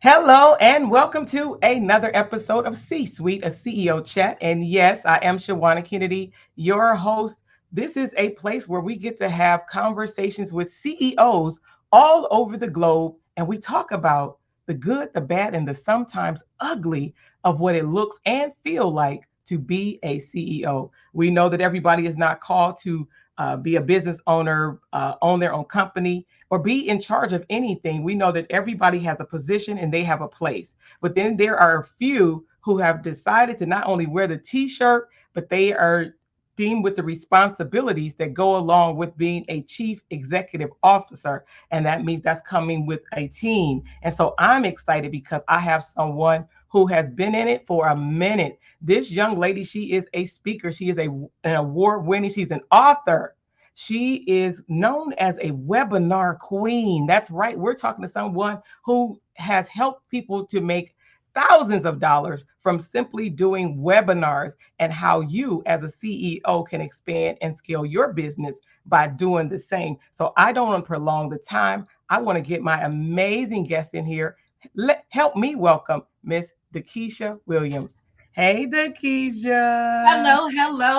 Hello and welcome to another episode of C-Suite, a CEO chat. And yes, I am Shawanna Kennedy, your host. This is a place where we get to have conversations with CEOs all over the globe, and we talk about the good, the bad, and the sometimes ugly of what it looks and feel like to be a CEO. We know that everybody is not called to be a business owner, own their own company, or be in charge of anything. We know that everybody has a position and they have a place. But then there are a few who have decided to not only wear the t-shirt, but they are deemed with the responsibilities that go along with being a chief executive officer. And that means that's coming with a team. And so I'm excited because I have someone who has been in it for a minute. This young lady, she is a speaker. She is an award winning, she's an author. She is known as a webinar queen. That's right. We're talking to someone who has helped people to make thousands of dollars from simply doing webinars, and how you as a CEO can expand and scale your business by doing the same. So I don't want to prolong the time. I want to get my amazing guest in here. Help me welcome Miss DeKesha Williams. Hey, DeKesha.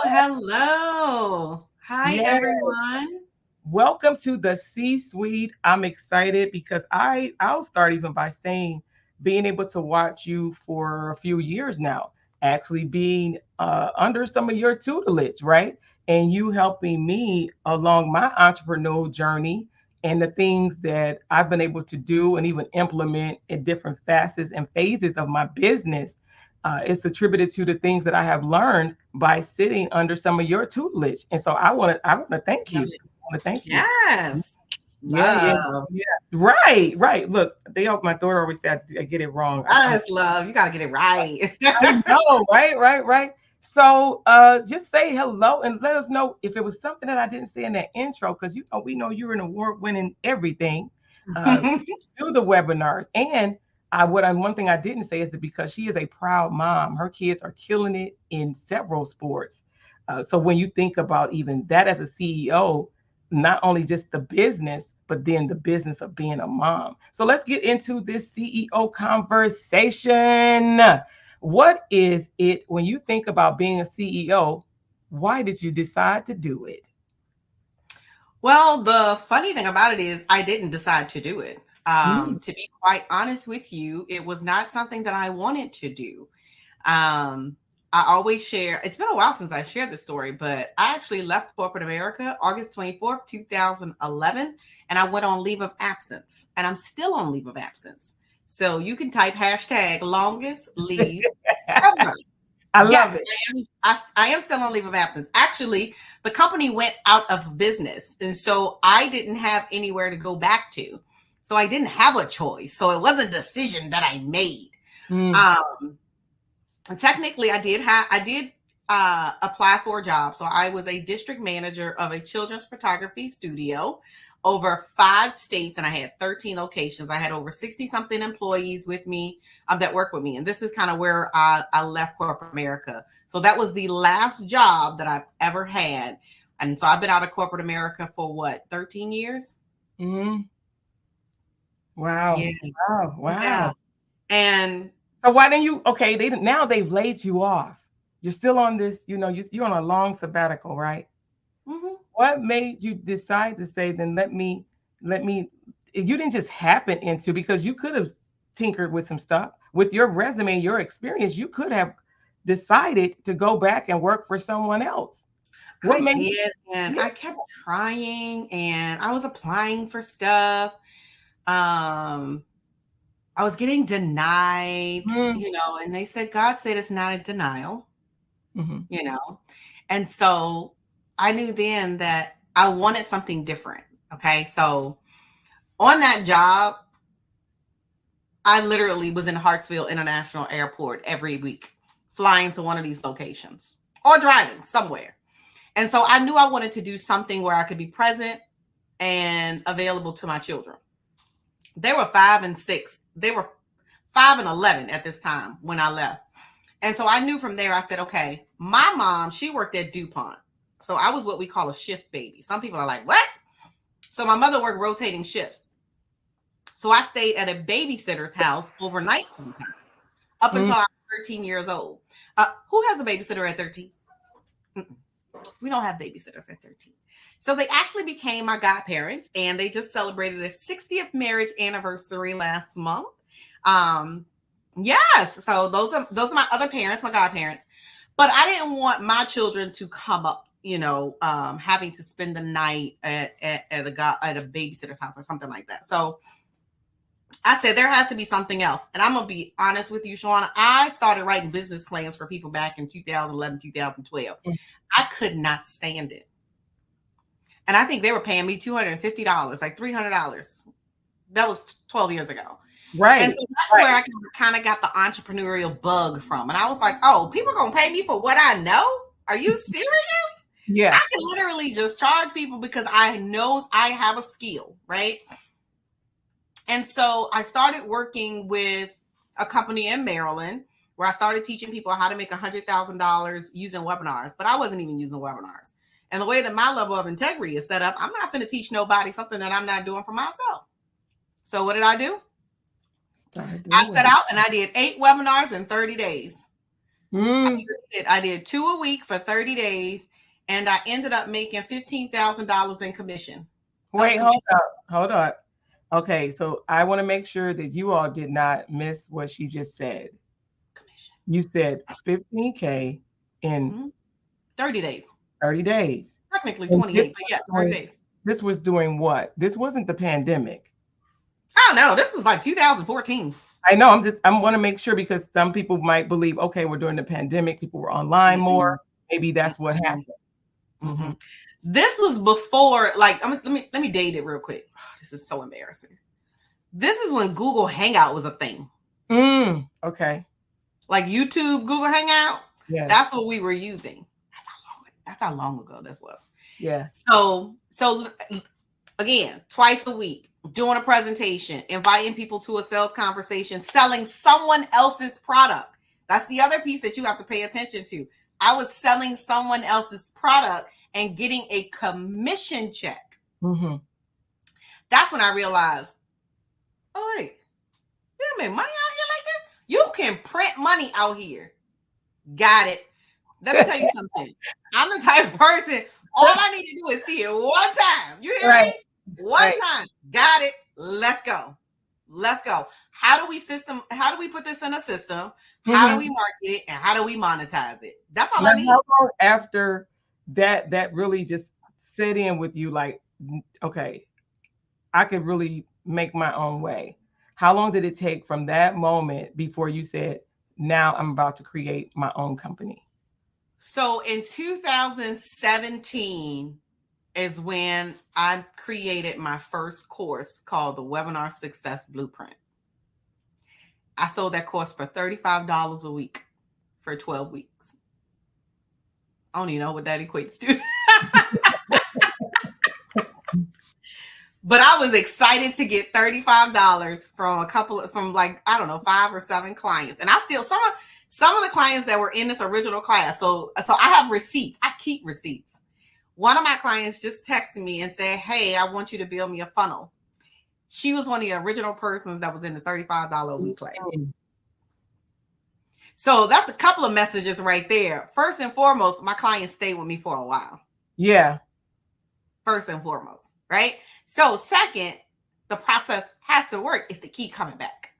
Hello. Hi, Yeah. everyone. Welcome to the C-suite. I'm excited because I'll start even by saying being able to watch you for a few years now, actually being under some of your tutelage, right? And you helping me along my entrepreneurial journey and the things that I've been able to do and even implement in different facets and phases of my business. It's attributed to the things that I have learned by sitting under some of your tutelage. And so I want to thank you. Love it. I want to thank you. Yes. Yeah, yeah, Love. yeah. Right. Look, my daughter always said I get it wrong. Yes, love. You got to get it right. I know, right. So just say hello and let us know if it was something that I didn't say in that intro, because we know you're an award-winning everything. Uh, do the webinars. And one thing I didn't say is that because she is a proud mom, her kids are killing it in several sports. So when you think about even that as a CEO, not only just the business, but then the business of being a mom. So let's get into this CEO conversation. What is it when you think about being a CEO? Why did you decide to do it? Well, the funny thing about it is I didn't decide to do it. Mm. To be quite honest with you, it was not something that I wanted to do. I always share, it's been a while since I shared this story, but I actually left corporate America August 24th, 2011, and I went on leave of absence, and I'm still on leave of absence. So you can type hashtag longest leave ever. I love Yes, it. I am still on leave of absence. Actually, the company went out of business, and so I didn't have anywhere to go back to. So I didn't have a choice. So it was a decision that I made. Mm. And technically, I did apply for a job. So I was a district manager of a children's photography studio over 5 states, and I had 13 locations. I had over 60 something employees with me that work with me. And this is kind of where I left corporate America. So that was the last job that I've ever had. And so I've been out of corporate America for what, 13 years? Mm. Wow. Yeah. Wow. Yeah. And So why didn't you? Okay, now they've laid you off. You're still on this. You're on a long sabbatical, right? mhm. What made you decide to say, then let me? You didn't just happen into, because you could have tinkered with some stuff with your resume, your experience. You could have decided to go back and work for someone else. What I made? did, and I kept trying, and I was applying for stuff. Um, I was getting denied, Mm. and they said, God said it's not a denial, Mhm. you know. And so I knew then that I wanted something different. Okay. So on that job, I literally was in Hartsville International Airport every week, flying to one of these locations or driving somewhere. And so I knew I wanted to do something where I could be present and available to my children. They were 5 and 6. They were 5 and 11 at this time when I left. And so I knew from there, I said, okay, my mom, she worked at DuPont. So I was what we call a shift baby. Some people are like, what? So my mother worked rotating shifts. So I stayed at a babysitter's house overnight sometimes, up until I was 13 years old. Who has a babysitter at 13? Mm-mm. We don't have babysitters at 13. So they actually became my godparents, and they just celebrated their 60th marriage anniversary last month. Yes, so those are my other parents, my godparents. But I didn't want my children to come up, having to spend the night at a babysitter's house or something like that. So I said there has to be something else. And I'm going to be honest with you, Shawanna. I started writing business plans for people back in 2011, 2012. I could not stand it. And I think they were paying me $250, like $300. That was 12 years ago. Right. And so that's where I kind of got the entrepreneurial bug from. And I was like, oh, people are going to pay me for what I know? Are you serious? Yeah. I can literally just charge people because I know I have a skill, right? And so I started working with a company in Maryland where I started teaching people how to make $100,000 using webinars, but I wasn't even using webinars. And the way that my level of integrity is set up, I'm not going to teach nobody something that I'm not doing for myself. So what did I do? I set out and I did 8 webinars in 30 days. I did 2 a week for 30 days, and I ended up making $15,000 in commission. Wait, hold up. Okay, so I want to make sure that you all did not miss what she just said. Commission. You said 15K in 30 days. 30 days. Technically 28, but yes, 30 days. This was doing what? This wasn't the pandemic. Oh no, this was like 2014. I know. I want to make sure, because some people might believe, okay, we're during the pandemic, people were online more. Maybe that's what happened. Mm-hmm. This was before, like, let me date it real quick. Oh, this is so embarrassing. This is when Google Hangout was a thing. Okay. Like YouTube, Google Hangout. Yeah. That's what we were using. That's how long ago this was. Yeah. So again, twice a week, doing a presentation, inviting people to a sales conversation, selling someone else's product. That's the other piece that you have to pay attention to. I was selling someone else's product and getting a commission check. Mm-hmm. That's when I realized, oh, wait, you make money out here like this? You can print money out here. Got it. Let me tell you something. I'm the type of person, all I need to do is see it one time. You hear me? One time. Got it. Let's go. How do we put this in a system? How do we market it? And how do we monetize it? That's all I need. How long after that really just set in with you, like, okay, I could really make my own way? How long did it take from that moment before you said, now I'm about to create my own company? So in 2017 is when I created my first course called the Webinar Success Blueprint. I sold that course for $35 a week for 12 weeks. I don't even know what that equates to. But I was excited to get $35 from from 5 or 7 clients. And I still, some of the clients that were in this original class. So I have receipts. I keep receipts. One of my clients just texted me and said, hey, I want you to build me a funnel. She was one of the original persons that was in the $35 a week class. So that's a couple of messages right there. First and foremost, my clients stayed with me for a while. Yeah. First and foremost, right? So second, the process has to work if they keep coming back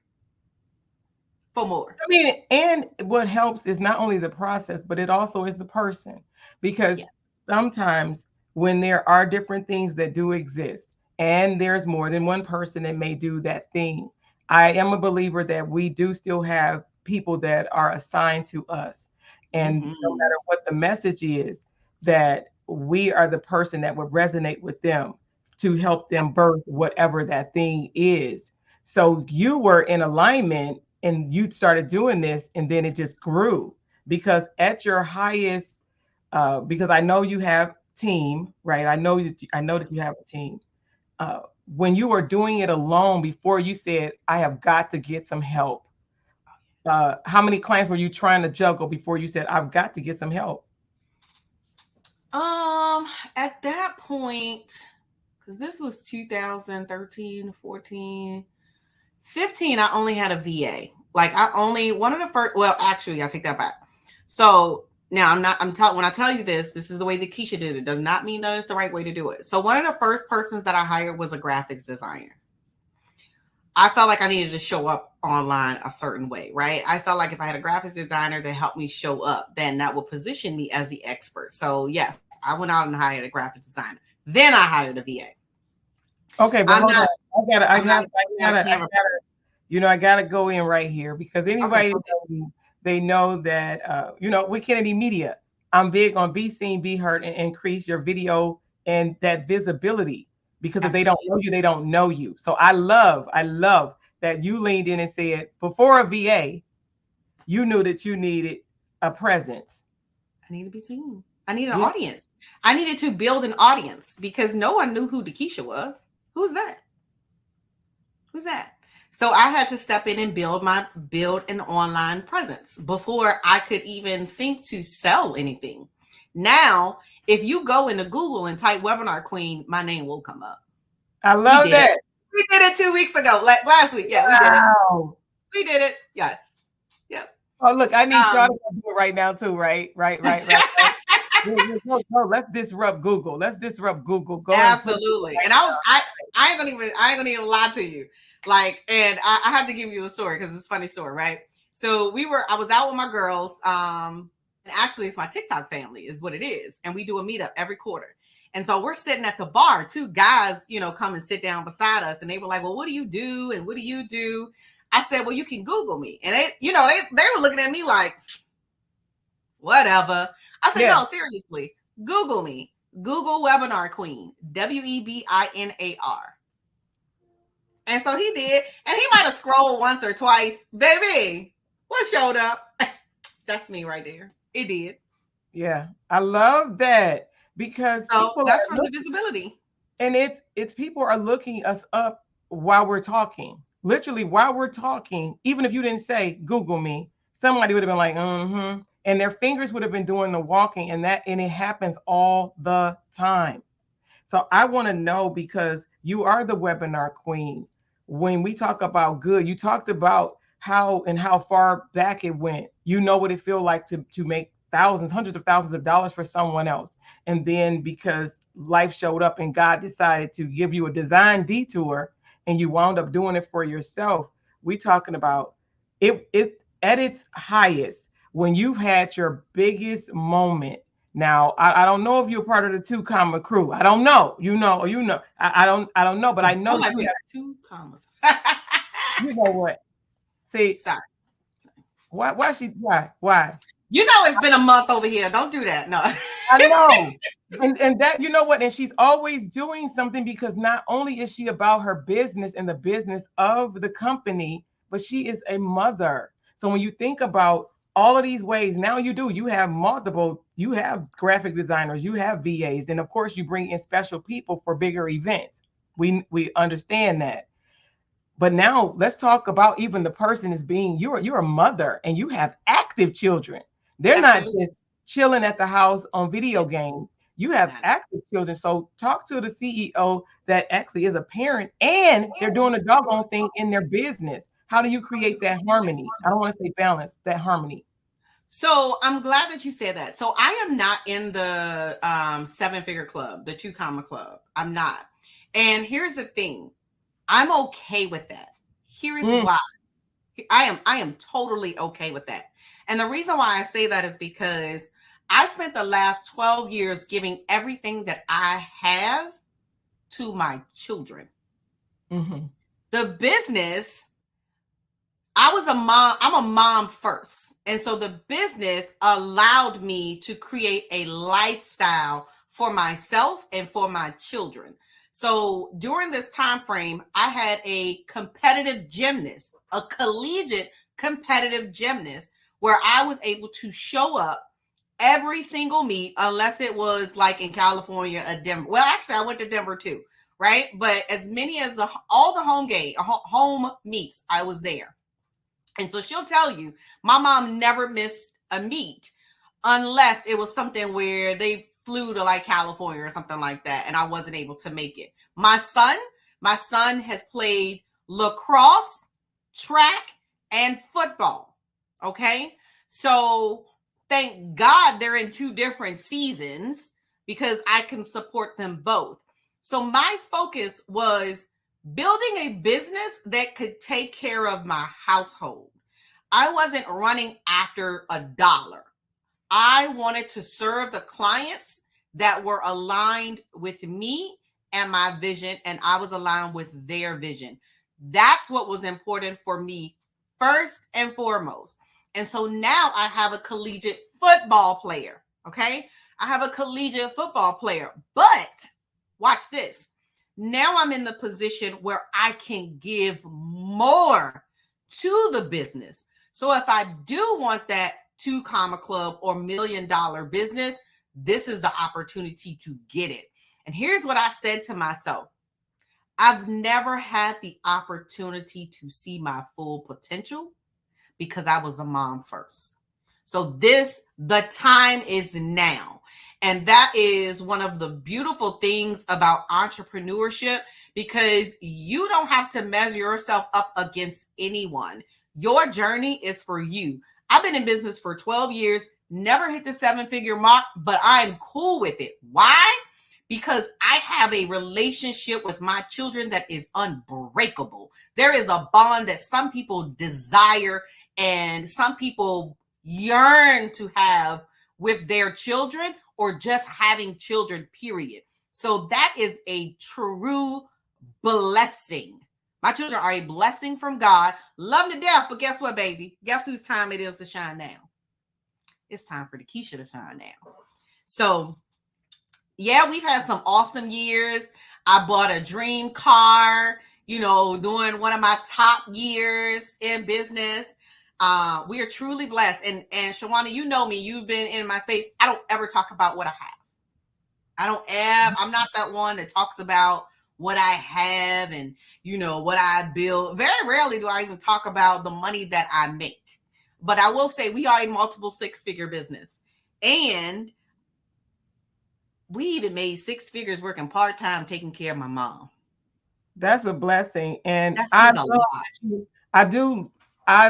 for more. I mean, and what helps is not only the process, but it also is the person. Because sometimes when there are different things that do exist, and there's more than one person that may do that thing, I am a believer that we do still have people that are assigned to us. And no matter what the message is, that we are the person that would resonate with them to help them birth whatever that thing is. So you were in alignment and you started doing this, and then it just grew. Because at your highest, because I know you have team, right? I know that you have a team. When you were doing it alone, before you said, I have got to get some help, how many clients were you trying to juggle before you said, I've got to get some help? At that point, because this was 2013, 14, 15, I only had a VA. Like one of the first, well, actually, I take that back. So now when I tell you this is the way that Keisha did it. Does not mean that it's the right way to do it. So one of the first persons that I hired was a graphics designer. I felt like I needed to show up online a certain way, right? I felt like if I had a graphics designer that helped me show up, then that would position me as the expert. So yes, I went out and hired a graphics designer. Then I hired a VA. Okay, but hold on. I gotta go in right here because anybody they know that with Kennedy Media, I'm big on be seen, be heard, and increase your video and that visibility. Because if they don't know you, they don't know you. So I love that you leaned in and said, before a VA, you knew that you needed a presence. I need to be seen. I need an audience. I needed to build an audience because no one knew who DeKesha was. Who's that? So I had to step in and build an online presence before I could even think to sell anything. Now, if you go into Google and type webinar queen, my name will come up. I love that. We did it 2 weeks ago, like last week. Yeah, wow. We did it. Yes. Yep. Oh, look, I need y'all to do it right now too, right? No, let's disrupt Google. Go absolutely. And I ain't gonna even lie to you. Like, and I have to give you a story because it's a funny story, right? So I was out with my girls. And actually it's my TikTok family is what it is. And we do a meetup every quarter. And so we're sitting at the bar, two guys, come and sit down beside us. And they were like, well, what do you do? And what do you do? I said, well, you can Google me. And they were looking at me like, whatever. I said, no, seriously, Google me. Google webinar queen, WEBINAR. And so he did. And he might have scrolled once or twice. Baby, what showed up? That's me right there. It did. Yeah, I love that because that's from the visibility. And it's people are looking us up while we're talking. Literally while we're talking, even if you didn't say Google me, somebody would have been like, and their fingers would have been doing the walking and it happens all the time. So I want to know, because you are the webinar queen. When we talk about good, you talked about how far back it went. You know what it feels like to make thousands, hundreds of thousands of dollars for someone else. And then because life showed up and God decided to give you a design detour and you wound up doing it for yourself. We talking about it at its highest when you've had your biggest moment. Now, I don't know if you're part of the 2 comma crew. I don't know. I don't know, but I know you have 2 commas. You know what? See, sorry. Why? It's been a month over here. Don't do that. No. I know. And that, you know what? And she's always doing something, because not only is she about her business and the business of the company, but she is a mother. So when you think about all of these ways, now you have graphic designers, you have VAs, and of course you bring in special people for bigger events. We understand that. But now let's talk about even the person as being, you're a mother and you have active children. They're Absolutely. Not just chilling at the house on video games. You have active children. So talk to the CEO that actually is a parent and they're doing a doggone thing in their business. How do you create that harmony? I don't want to say balance, that harmony. So I'm glad that you said that. So I am not in the 7-figure club, the 2 comma club. I'm not. And here's the thing. I'm okay with that. Here is why. I am totally okay with that. And the reason why I say that is because I spent the last 12 years giving everything that I have to my children. Mm-hmm. The business, I'm a mom first. And so the business allowed me to create a lifestyle for myself and for my children. So during this time frame, I had a competitive gymnast, a collegiate competitive gymnast, where I was able to show up every single meet, unless it was like in California or Denver. Well, actually, I went to Denver too, right? But as many as all the home meets, I was there. And so she'll tell you, my mom never missed a meet unless it was something where they flew to like California or something like that, and I wasn't able to make it. My son has played lacrosse track, and football. Okay. So thank God they're in 2 different seasons because I can support them both. So my focus was building a business that could take care of my household. I wasn't running after a dollar. I wanted to serve the clients that were aligned with me and my vision, and I was aligned with their vision. That's what was important for me first and foremost. And so now I have a collegiate football player. Okay. I have a collegiate football player, but watch this. Now I'm in the position where I can give more to the business. So if I do want that 2 comma club or $1 million business, this is the opportunity to get it. And here's what I said to myself. I've never had the opportunity to see my full potential because I was a mom first. So the time is now. And that is one of the beautiful things about entrepreneurship, because you don't have to measure yourself up against anyone. Your journey is for you. I've been in business for 12 years, never hit the 7-figure mark, but I'm cool with it. Why? Because I have a relationship with my children that is unbreakable. There is a bond that some people desire and some people yearn to have with their children, or just having children, period. So that is a true blessing. My children are a blessing from God. Love them to death, but guess what, baby? Guess whose time it is to shine now? It's time for DeKesha to shine now. So, yeah, we've had some awesome years. I bought a dream car, during one of my top years in business. We are truly blessed. And Shawanna, you know me, you've been in my space. I don't ever talk about what I have. I'm not that one that talks about what I have and, what I build. Very rarely do I even talk about the money that I make. But I will say we are a multiple 6-figure business. And we even made 6 figures working part-time, taking care of my mom. That's a blessing. And I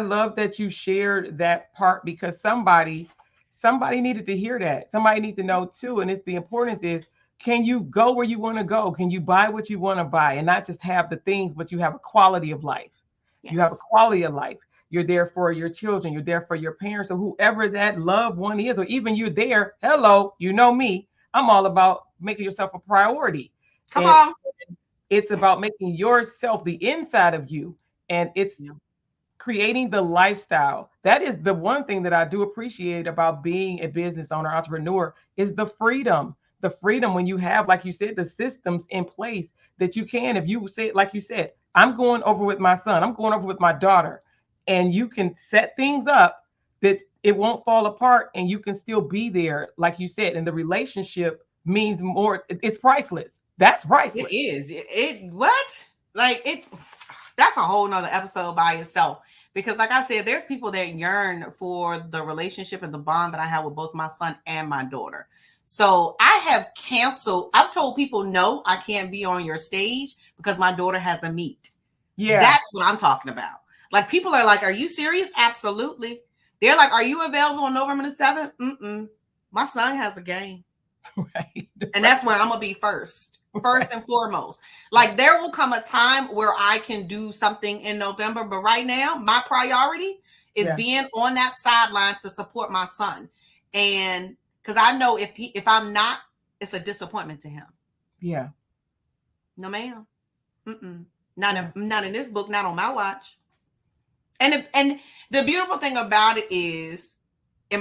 love that you shared that part, because somebody needed to hear that. Somebody needs to know too. And it's the importance is, can you go where you want to go? Can you buy what you want to buy and not just have the things, but you have a quality of life. Yes. You have a quality of life. You're there for your children. You're there for your parents, or whoever that loved one is, or even you're there. Hello, you know me. I'm all about making yourself a priority. Come on. It's about making yourself the inside of you. And it's creating the lifestyle. That is the one thing that I do appreciate about being a business owner, entrepreneur, is the freedom. The freedom when you have, like you said, the systems in place that you can, if you say, like you said, I'm going over with my son, I'm going over with my daughter, and you can set things up that it won't fall apart and you can still be there, like you said, and the relationship means more. It's priceless. That's priceless. It is. That's a whole nother episode by itself. Because like I said, there's people that yearn for the relationship and the bond that I have with both my son and my daughter. So I have canceled. I've told people, no, I can't be on your stage because my daughter has a meet. Yeah. That's what I'm talking about. Like, people are like, are you serious? Absolutely. They're like, are you available on November the 7th? My son has a game. Right. And that's where I'm going to be first and foremost. Like, there will come a time where I can do something in November, but right now my priority is being on that sideline to support my son. And because I know if I'm not, it's a disappointment to him. Yeah. No, ma'am. Not in this book, not on my watch. And the beautiful thing about it is, even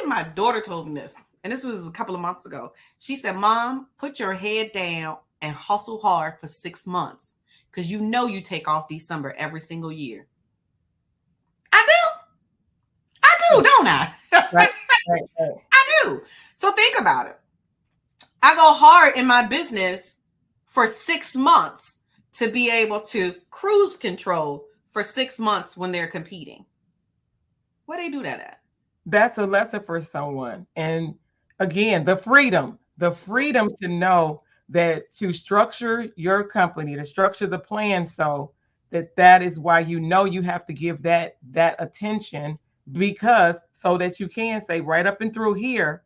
my daughter told me this, and this was a couple of months ago. She said, Mom, put your head down and hustle hard for 6 months, because you take off December every single year. I do, don't I? Right. I do. So think about it. I go hard in my business for 6 months to be able to cruise control for 6 months when they're competing. Where they do that at? That's a lesson for someone. And again, the freedom to know that to structure your company, to structure the plan so that is why you have to give that attention, because so that you can say right up and through here,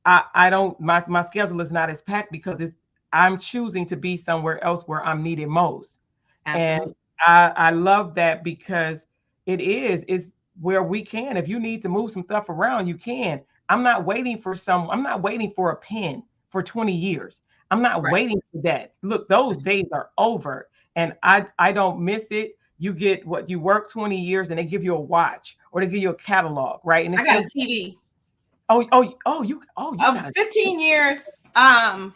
I don't, my schedule is not as packed because I'm choosing to be somewhere else where I'm needed most. And Absolutely. I love that, because it's where we can, if you need to move some stuff around, you can. I'm not waiting for a pen for 20 years. I'm not Right. waiting for that. Look, those days are over, and I don't miss it. You get what you work 20 years and they give you a watch or they give you a catalog, right? And I it's got still, a TV. you got it. 15 years.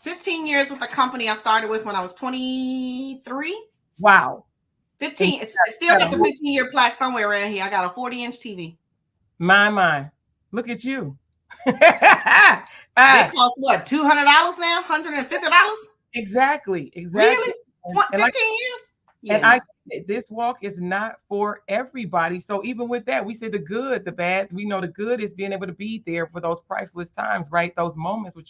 15 years with the company I started with when I was 23. Wow. And 15. It's still got the 15-year plaque somewhere around here. I got a 40-inch TV. my, look at you. They cost what, $200 now? $150? Exactly. Really? And 15 years? Yeah, and no. this walk is not for everybody. So even with that, we say the good, the bad. We know the good is being able to be there for those priceless times, right? Those moments with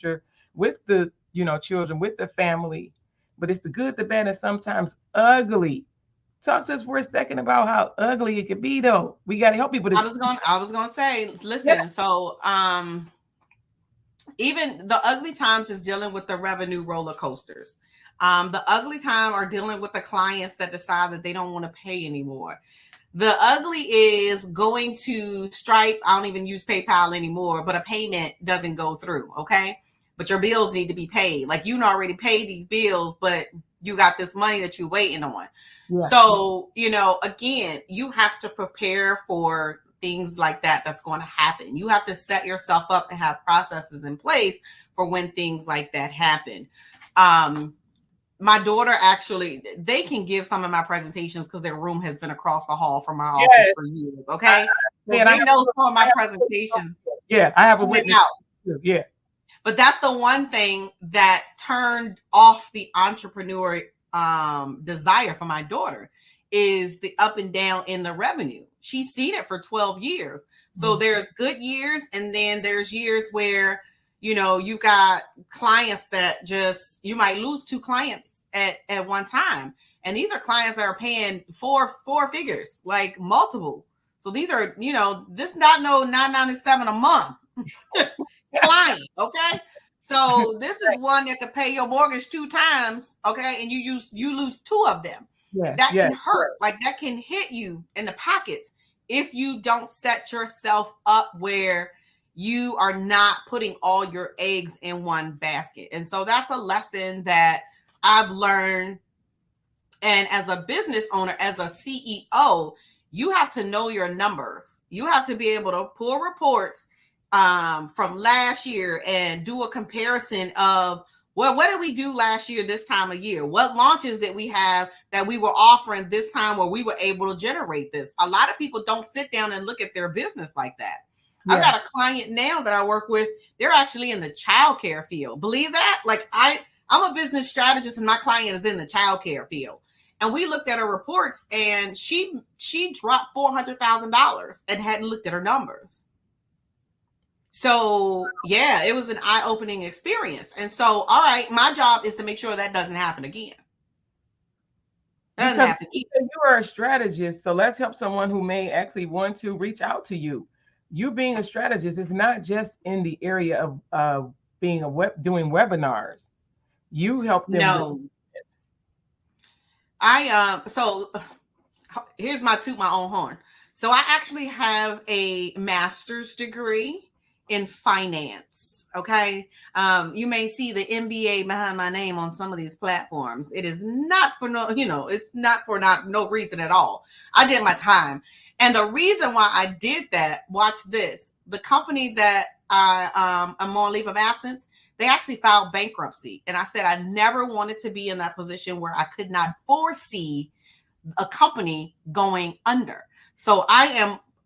the, children, with the family. But it's the good, the bad, and sometimes ugly. Talk to us for a second about how ugly it could be, though. We got to help people. I was gonna say, listen, so even the ugly times is dealing with the revenue roller coasters. The ugly time are dealing with the clients that decide that they don't want to pay anymore. The ugly is going to Stripe. I don't even use PayPal anymore, but a payment doesn't go through. Okay. But your bills need to be paid. Like, you already paid these bills, but you got this money that you're waiting on. Yeah. So, again, you have to prepare for things like that that's going to happen. You have to set yourself up and have processes in place for when things like that happen. My daughter, actually, they can give some of my presentations because their room has been across the hall from my office for years. Okay. They know some of my presentations. Yeah, I have a witness. Yeah. But that's the one thing that turned off the entrepreneur desire for my daughter, is the up and down in the revenue. She's seen it for 12 years. So there's good years, and then there's years where, you got clients that you might lose 2 clients at one time. And these are clients that are paying four figures, like multiple. So these are, this not no $997 a month client. Okay. So this is one that could pay your mortgage 2 times. Okay. And you lose 2 of them. That can hurt. Like, that can hit you in the pockets if you don't set yourself up where you are not putting all your eggs in one basket. And so that's a lesson that I've learned. And as a business owner, as a CEO, you have to know your numbers. You have to be able to pull reports from last year and do a comparison of, well, what did we do last year this time of year? What launches did we have that we were offering this time where we were able to generate this? A lot of people don't sit down and look at their business like that. Yeah. I've got a client now that I work with. They're actually in the childcare field. Believe that? Like, I'm a business strategist and my client is in the childcare field. And we looked at her reports, and she dropped $400,000 and hadn't looked at her numbers. So yeah, it was an eye-opening experience. And so, all right, my job is to make sure that doesn't happen again. You are a strategist, so let's help someone who may actually want to reach out to you. You being a strategist is not just in the area of being doing webinars. You help them. No. So here's my toot my own horn. So I actually have a master's degree in finance. Okay. You may see the MBA behind my name on some of these platforms. It is not for it's not for no reason at all. I did my time. And the reason why I did that, watch this, the company that I'm on leave of absence, they actually filed bankruptcy. And I said, I never wanted to be in that position where I could not foresee a company going under. So I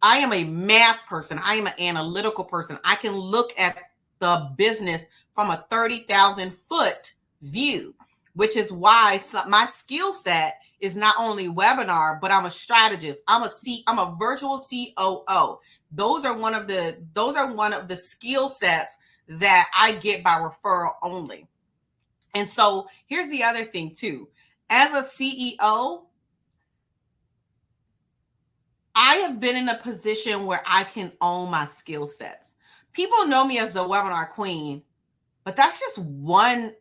am a math person. I am an analytical person. I can look at the business from a 30,000 foot view, which is why my skill set is not only webinar, but I'm a strategist. I'm a virtual COO. Those are one of the skill sets that I get by referral only. And so here's the other thing too. As a CEO, I have been in a position where I can own my skill sets. People know me as the webinar queen, but that's just one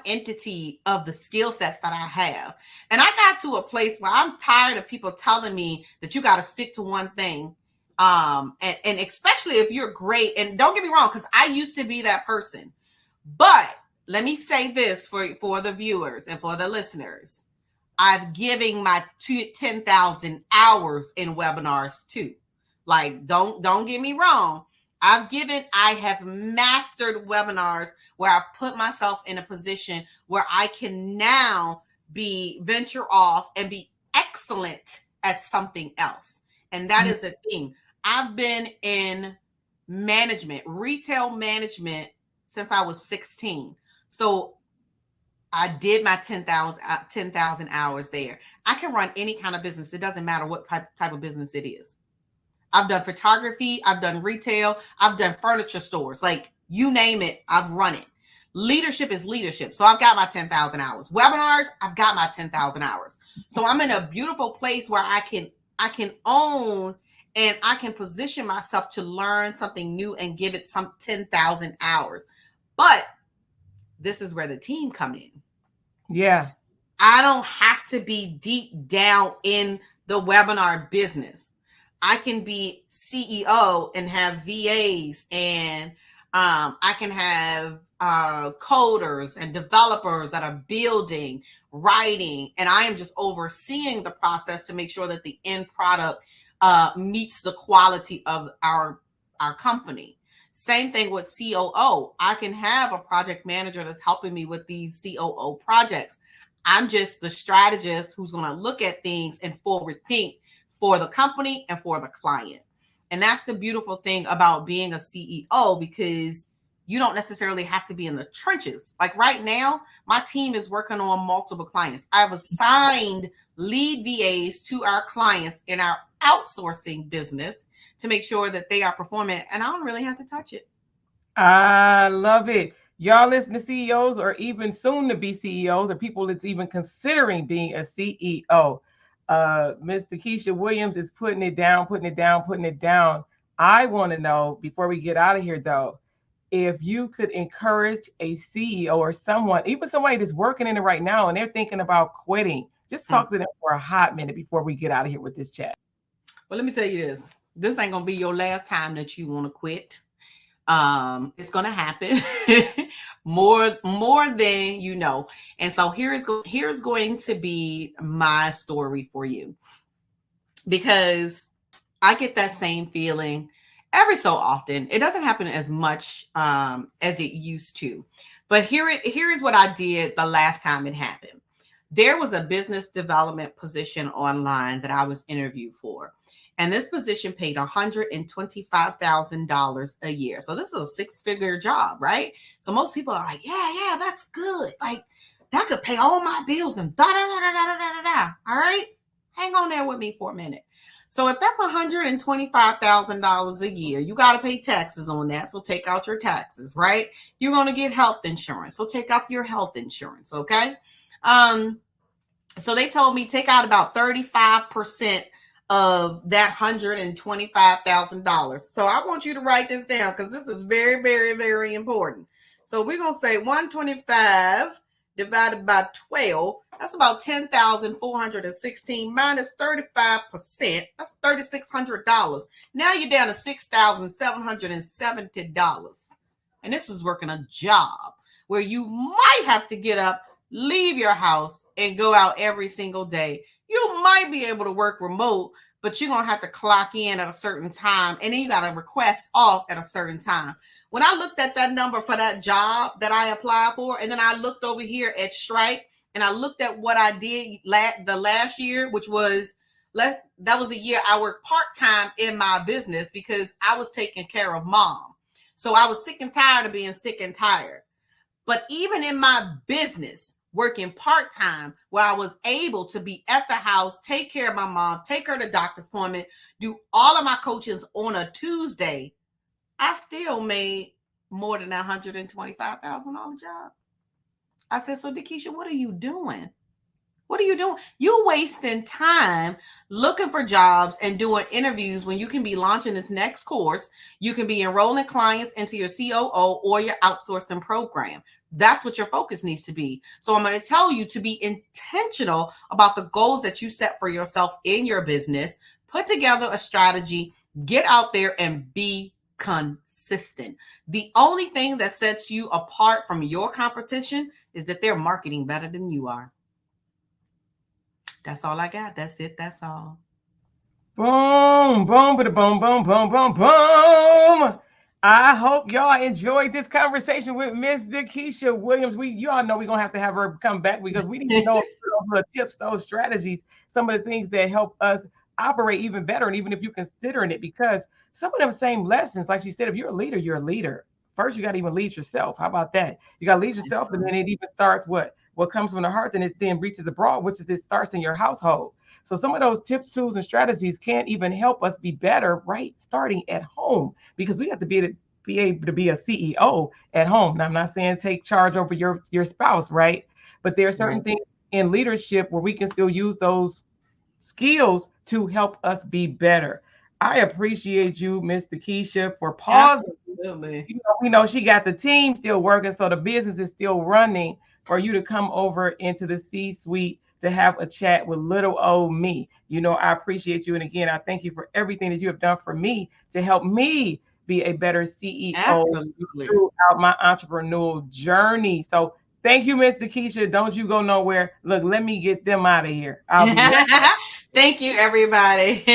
entity of the skill sets that I have. And I got to a place where I'm tired of people telling me that you got to stick to one thing. And especially if you're great, and don't get me wrong, because I used to be that person. But let me say this for the viewers and for the listeners. I've given my 10,000 hours in webinars too. Like, don't get me wrong. I have mastered webinars where I've put myself in a position where I can now venture off and be excellent at something else. And that is a thing. I've been in management, retail management since I was 16. So I did my 10,000 hours there. I can run any kind of business. It doesn't matter what type of business it is. I've done photography. I've done retail. I've done furniture stores. Like, you name it, I've run it. Leadership is leadership. So I've got my 10,000 hours. Webinars, I've got my 10,000 hours. So I'm in a beautiful place where I can own and I can position myself to learn something new and give it some 10,000 hours. But this is where the team come in. Yeah. I don't have to be deep down in the webinar business. I can be CEO and have VAs, and I can have coders and developers that are building, writing, and I am just overseeing the process to make sure that the end product meets the quality of our company. Same thing with COO. I can have a project manager that's helping me with these COO projects. I'm just the strategist who's going to look at things and forward think for the company and for the client. And that's the beautiful thing about being a CEO, because you don't necessarily have to be in the trenches. Like right now, my team is working on multiple clients. I've assigned lead VAs to our clients in our outsourcing business to make sure that they are performing, and I don't really have to touch it. I love it. Y'all listen to CEOs or even soon to be CEOs or people that's even considering being a CEO. Miss DeKesha Williams is putting it down. I want to know, before we get out of here though, if you could encourage a CEO or someone, even somebody that's working in it right now and they're thinking about quitting, just talk to them for a hot minute before we get out of here with this chat. Well, let me tell you this. This ain't going to be your last time that you want to quit. It's going to happen more than you know. And so here's going to be my story for you, because I get that same feeling every so often. It doesn't happen as much as it used to. But here is what I did the last time it happened. There was a business development position online that I was interviewed for. And this position paid $125,000 a year. So this is a 6-figure job, right? So most people are like, yeah, that's good. Like, that could pay all my bills and da-da-da-da-da-da-da-da. All right? Hang on there with me for a minute. So if that's $125,000 a year, you got to pay taxes on that. So take out your taxes, right? You're going to get health insurance. So take out your health insurance, okay? So they told me take out about 35% of that $125,000. So I want you to write this down, because this is very, very, very important. So we're going to say 125 divided by 12. That's about 10,416 minus 35%. That's $3,600. Now you're down to $6,770. And this is working a job where you might have to get up, leave your house, and go out every single day. You might be able to work remote, but you're going to have to clock in at a certain time, and then you got to request off at a certain time. When I looked at that number for that job that I applied for, and then I looked over here at Stripe, and I looked at what I did the last year, which was, that was a year I worked part-time in my business because I was taking care of mom. So I was sick and tired of being sick and tired. But even in my business, working part-time, where I was able to be at the house, take care of my mom, take her to doctor's appointment, do all of my coachings on a Tuesday, I still made more than $125,000 job. I said, so DeKesha, what are you doing? What are you doing? You're wasting time looking for jobs and doing interviews when you can be launching this next course. You can be enrolling clients into your COO or your outsourcing program. That's what your focus needs to be. So I'm going to tell you to be intentional about the goals that you set for yourself in your business. Put together a strategy, get out there and be consistent. The only thing that sets you apart from your competition is that they're marketing better than you are. That's all I got. That's it. That's all. Boom, boom, boom, boom, boom, boom, boom, boom. I hope y'all enjoyed this conversation with Miss DeKesha Williams. Y'all know we're going to have her come back because we need to know those tips, those strategies, some of the things that help us operate even better. And even if you're considering it, because some of them same lessons, like she said, if you're a leader, you're a leader. First, you got to even lead yourself. How about that? You got to lead yourself, and then it even starts what comes from the heart, and it then reaches abroad, which is it starts in your household. So some of those tips, tools, and strategies can even help us be better, right? Starting at home, because we have to be able to be a CEO at home. Now, I'm not saying take charge over your spouse, right? But there are certain things in leadership where we can still use those skills to help us be better. I appreciate you, Miss DeKesha, for pausing. Absolutely. We know she got the team still working, so the business is still running, for you to come over into the C-suite to have a chat with little old me. I appreciate you. And again, I thank you for everything that you have done for me to help me be a better CEO throughout my entrepreneurial journey. So thank you, Miss DeKesha. Don't you go nowhere. Look, let me get them out of here. Thank you, everybody.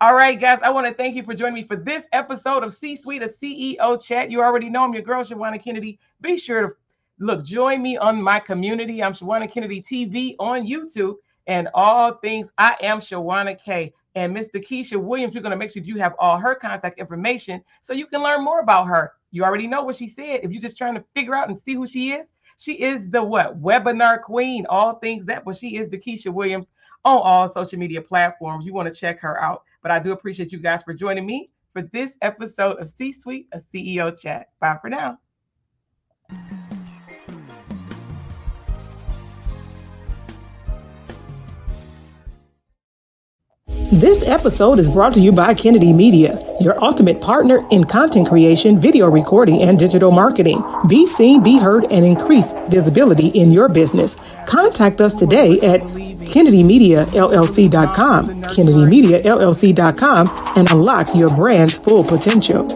All right, guys, I want to thank you for joining me for this episode of C-Suite, a CEO Chat. You already know I'm your girl, Shawanna Kennedy. Be sure to join me on my community. I'm Shawanna Kennedy TV on YouTube, and all things I am Shawanna K. And Miss DeKesha Williams, we're going to make sure you have all her contact information so you can learn more about her. You already know what she said. If you're just trying to figure out and see who she is the webinar queen, all things that, but she is DeKesha Williams on all social media platforms. You want to check her out. But I do appreciate you guys for joining me for this episode of C-Suite, a CEO Chat. Bye for now. This episode is brought to you by Kennedy Media, your ultimate partner in content creation, video recording, and digital marketing. Be seen, be heard, and increase visibility in your business. Contact us today at KennedyMediaLLC.com, KennedyMediaLLC.com, and unlock your brand's full potential.